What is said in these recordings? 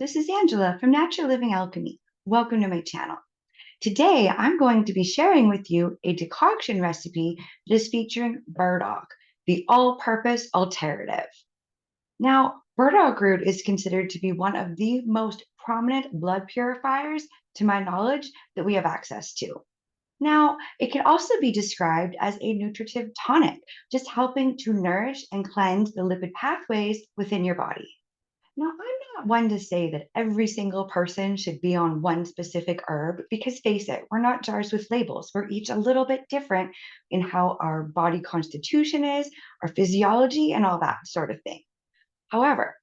this is Angela from Natural Living Alchemy. Welcome to my channel. Today, I'm going to be sharing with you a decoction recipe that is featuring burdock, the all-purpose alterative. Now, burdock root is considered to be one of the most prominent blood purifiers, to my knowledge, that we have access to. Now, it can also be described as a nutritive tonic, just helping to nourish and cleanse the lipid pathways within your body. Now, I'm not one to say that every single person should be on one specific herb because, face it, we're not jars with labels. We're each a little bit different in how our body constitution is, our physiology, and all that sort of thing. However,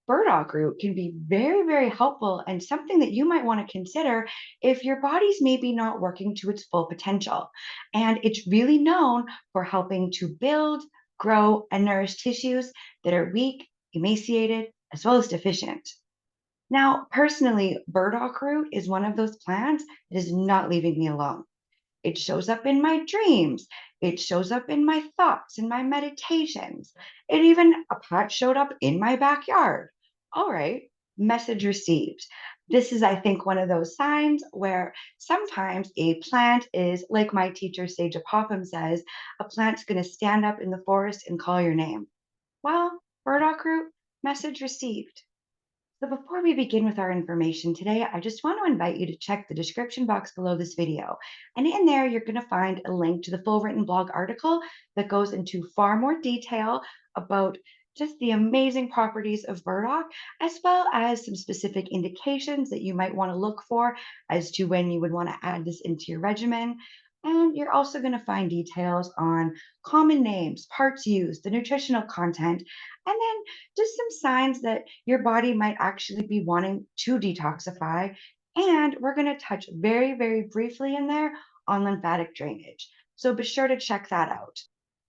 burdock root can be very, very helpful and something that you might want to consider if your body's maybe not working to its full potential. And it's really known for helping to build, grow, and nourish tissues that are weak, emaciated, as well as deficient. Now, personally, burdock root is one of those plants that is not leaving me alone. It shows up in my dreams. It shows up in my thoughts, in my meditations. It even a plant showed up in my backyard. All right, message received. This is, I think, one of those signs where sometimes a plant is, like my teacher Sage Popham says, a plant's going to stand up in the forest and call your name. Well, burdock root, message received. So before we begin with our information today, I just want to invite you to check the description box below this video. And in there, you're going to find a link to the full written blog article that goes into far more detail about just the amazing properties of burdock, as well as some specific indications that you might want to look for as to when you would want to add this into your regimen. And you're also going to find details on common names, parts used, the nutritional content, and then just some signs that your body might actually be wanting to detoxify. And we're going to touch very, very briefly in there on lymphatic drainage. So be sure to check that out.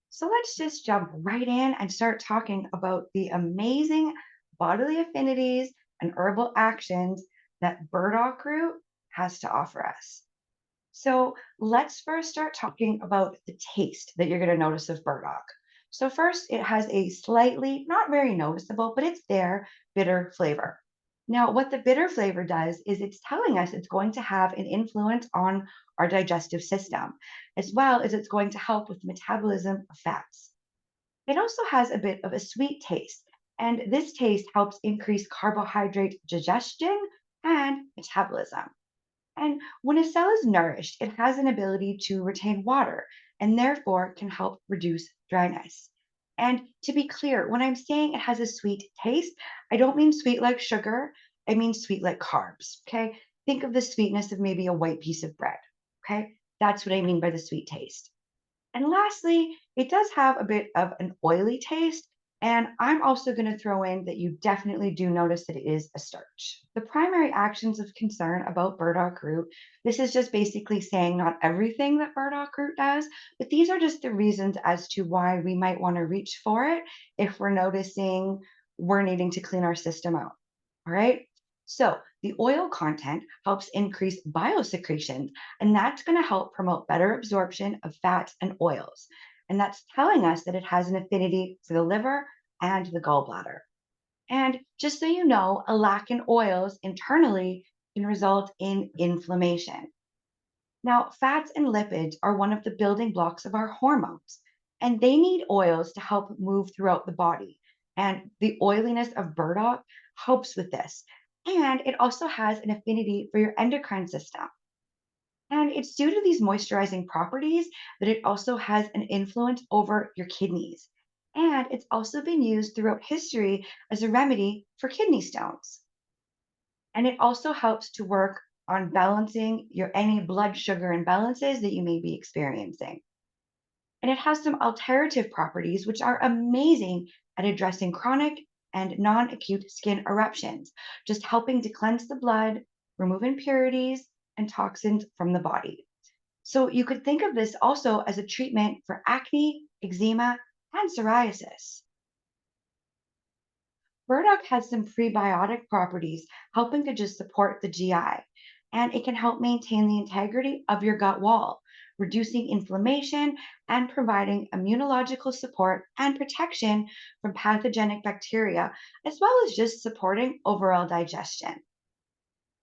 So let's just jump right in and start talking about the amazing bodily affinities and herbal actions that burdock root has to offer us. So let's first start talking about the taste that you're going to notice of burdock. So first, it has a slightly, not very noticeable, but it's there, bitter flavor. Now, what the bitter flavor does is it's telling us it's going to have an influence on our digestive system, as well as it's going to help with the metabolism of fats. It also has a bit of a sweet taste, and this taste helps increase carbohydrate digestion and metabolism. And when a cell is nourished, it has an ability to retain water and therefore can help reduce dryness. And to be clear, when I'm saying it has a sweet taste, I don't mean sweet like sugar, I mean sweet like carbs. Okay. Think of the sweetness of maybe a white piece of bread. Okay. That's what I mean by the sweet taste. And lastly, it does have a bit of an oily taste. And I'm also going to throw in that you definitely do notice that it is a starch. The primary actions of concern about burdock root, this is just basically saying not everything that burdock root does, but these are just the reasons as to why we might want to reach for it if we're noticing we're needing to clean our system out. All right. So the oil content helps increase biosecretions, and that's going to help promote better absorption of fats and oils. And that's telling us that it has an affinity for the liver and the gallbladder. And just so you know, a lack in oils internally can result in inflammation. Now, fats and lipids are one of the building blocks of our hormones, and they need oils to help move throughout the body. And the oiliness of burdock helps with this. And it also has an affinity for your endocrine system. And it's due to these moisturizing properties that it also has an influence over your kidneys. And it's also been used throughout history as a remedy for kidney stones. And it also helps to work on balancing your any blood sugar imbalances that you may be experiencing. And it has some alterative properties which are amazing at addressing chronic and non-acute skin eruptions, just helping to cleanse the blood, remove impurities and toxins from the body. So you could think of this also as a treatment for acne, eczema, and psoriasis. Burdock has some prebiotic properties, helping to just support the GI, and it can help maintain the integrity of your gut wall, reducing inflammation and providing immunological support and protection from pathogenic bacteria, as well as just supporting overall digestion.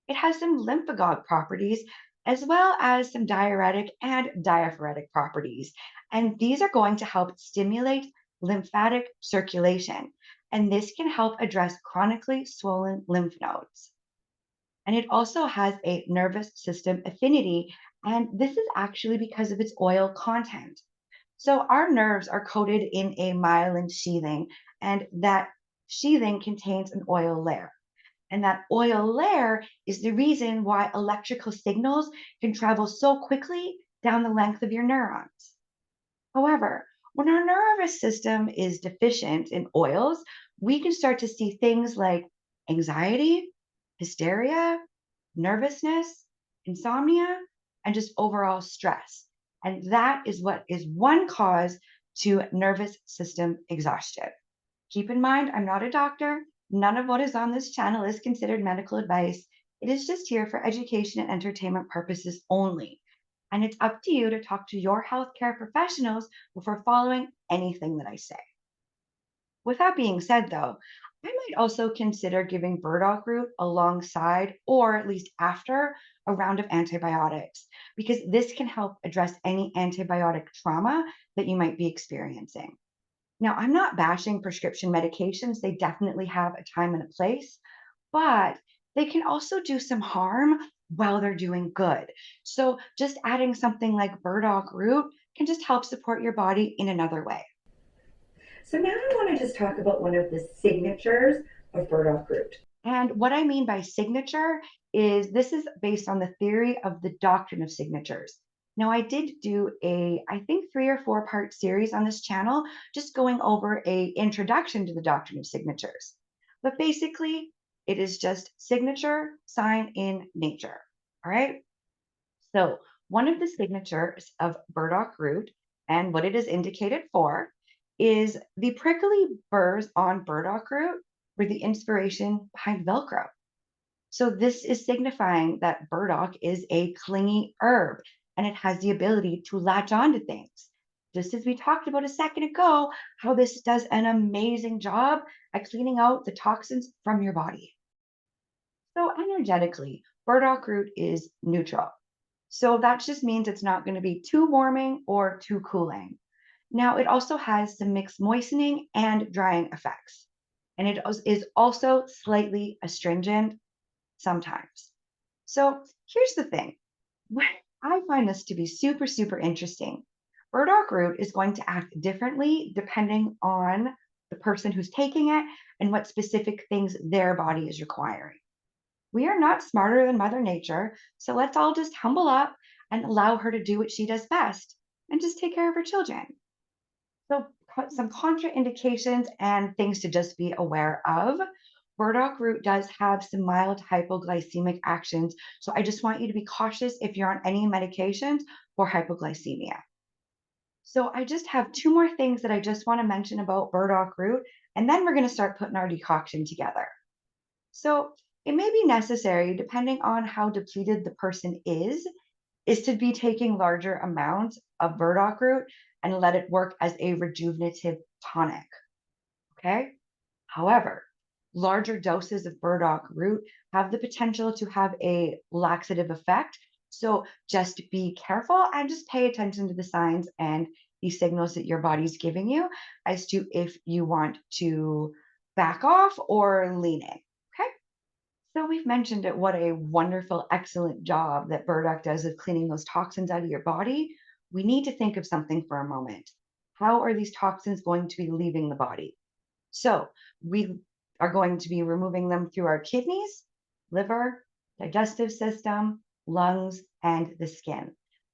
It has some lymphagogue properties as well as some diuretic and diaphoretic properties. And these are going to help stimulate lymphatic circulation. And this can help address chronically swollen lymph nodes. And it also has a nervous system affinity. And this is actually because of its oil content. So our nerves are coated in a myelin sheathing, and that sheathing contains an oil layer. And that oil layer is the reason why electrical signals can travel so quickly down the length of your neurons. However, when our nervous system is deficient in oils, we can start to see things like anxiety, hysteria, nervousness, insomnia, and just overall stress. And that is what is one cause to nervous system exhaustion. Keep in mind, I'm not a doctor. None of what is on this channel is considered medical advice. It is just here for education and entertainment purposes only. And it's up to you to talk to your healthcare professionals before following anything that I say. With that being said, though, I might also consider giving burdock root alongside or at least after a round of antibiotics, because this can help address any antibiotic trauma that you might be experiencing. Now, I'm not bashing prescription medications, they definitely have a time and a place, but they can also do some harm while they're doing good. So, just adding something like burdock root can just help support your body in another way. So now I want to just talk about one of the signatures of burdock root. And what I mean by signature is this is based on the theory of the doctrine of signatures. Now, I did do I think 3 or 4 part series on this channel, just going over a introduction to the doctrine of signatures. But basically, it is just signature, sign in nature. All right. So, one of the signatures of burdock root and what it is indicated for is the prickly burrs on burdock root were the inspiration behind Velcro. So, this is signifying that burdock is a clingy herb and it has the ability to latch onto things. Just as we talked about a second ago, how this does an amazing job at cleaning out the toxins from your body. So, energetically, burdock root is neutral. So that just means it's not going to be too warming or too cooling. Now, it also has some mixed moistening and drying effects. And is also slightly astringent sometimes. So here's the thing. I find this to be super, super interesting. Burdock root is going to act differently depending on the person who's taking it and what specific things their body is requiring. We are not smarter than Mother Nature, so let's all just humble up and allow her to do what she does best and just take care of her children. So, some contraindications and things to just be aware of. Burdock root does have some mild hypoglycemic actions, so I just want you to be cautious if you're on any medications for hypoglycemia. So, I just have 2 more things that I just want to mention about burdock root, and then we're going to start putting our decoction together. So it may be necessary, depending on how depleted the person is to be taking larger amounts of burdock root and let it work as a rejuvenative tonic. Okay. However, larger doses of burdock root have the potential to have a laxative effect. So just be careful and just pay attention to the signs and the signals that your body's giving you as to if you want to back off or lean in. Okay. So we've mentioned it, what a wonderful, excellent job that burdock does of cleaning those toxins out of your body. We need to think of something for a moment. How are these toxins going to be leaving the body? So we are going to be removing them through our kidneys, liver, digestive system, lungs, and the skin.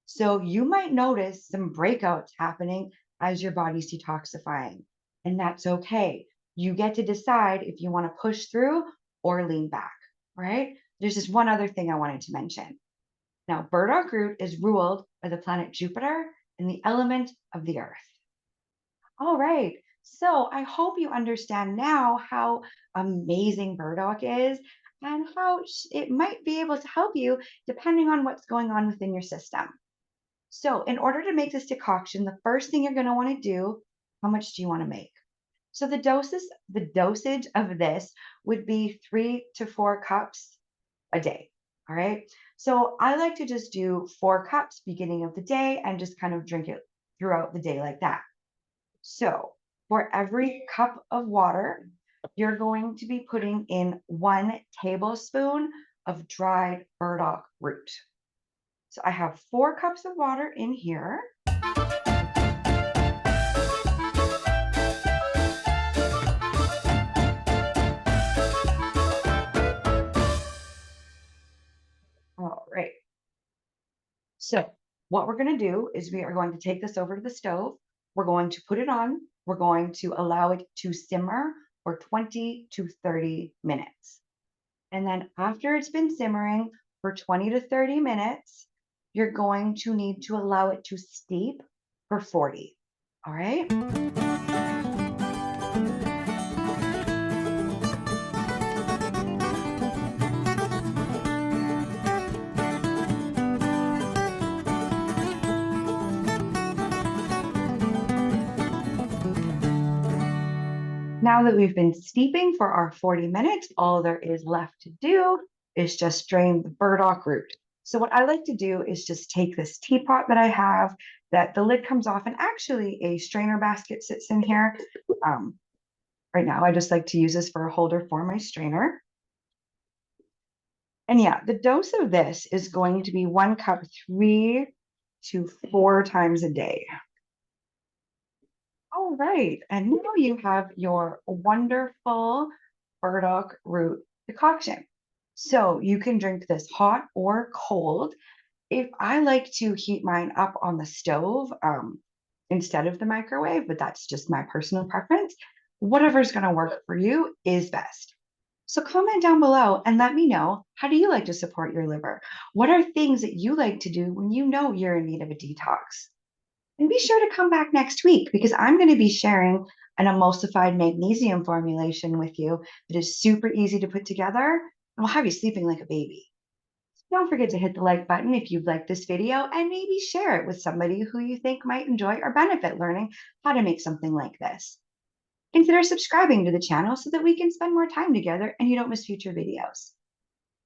So you might notice some breakouts happening as your body's detoxifying, and that's okay. You get to decide if you want to push through or lean back, right? There's just one other thing I wanted to mention. Now, burdock root is ruled by the planet Jupiter and the element of the earth. All right. So I hope you understand now how amazing burdock is and how it might be able to help you depending on what's going on within your system. So, in order to make this decoction, the first thing you're going to want to do, how much do you want to make? So the dosage of this would be 3 to 4 cups a day. All right. So I like to just do 4 cups beginning of the day and just kind of drink it throughout the day like that. So for every cup of water, you're going to be putting in 1 tablespoon of dried burdock root. So I have 4 cups of water in here. All right. So what we're going to do is we are going to take this over to the stove. We're going to put it on. We're going to allow it to simmer for 20 to 30 minutes. And then after it's been simmering for 20 to 30 minutes, you're going to need to allow it to steep for 40. All right. Now that we've been steeping for our 40 minutes, all there is left to do is just drain the burdock root. So what I like to do is just take this teapot that I have that the lid comes off, and actually a strainer basket sits in here. Um, right now, I just like to use this for a holder for my strainer. And yeah, the dose of this is going to be 1 cup 3 to 4 times a day. All right. And now you have your wonderful burdock root decoction. So you can drink this hot or cold. If I like to heat mine up on the stove instead of the microwave, but that's just my personal preference, whatever's going to work for you is best. So comment down below and let me know, how do you like to support your liver? What are things that you like to do when you know you're in need of a detox? And be sure to come back next week because I'm going to be sharing an emulsified magnesium formulation with you that is super easy to put together and will have you sleeping like a baby. Don't forget to hit the like button if you've liked this video and maybe share it with somebody who you think might enjoy or benefit learning how to make something like this. Consider subscribing to the channel so that we can spend more time together and you don't miss future videos.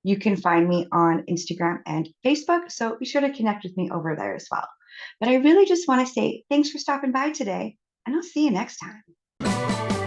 You can find me on Instagram and Facebook, so be sure to connect with me over there as well. But I really just want to say thanks for stopping by today, and I'll see you next time.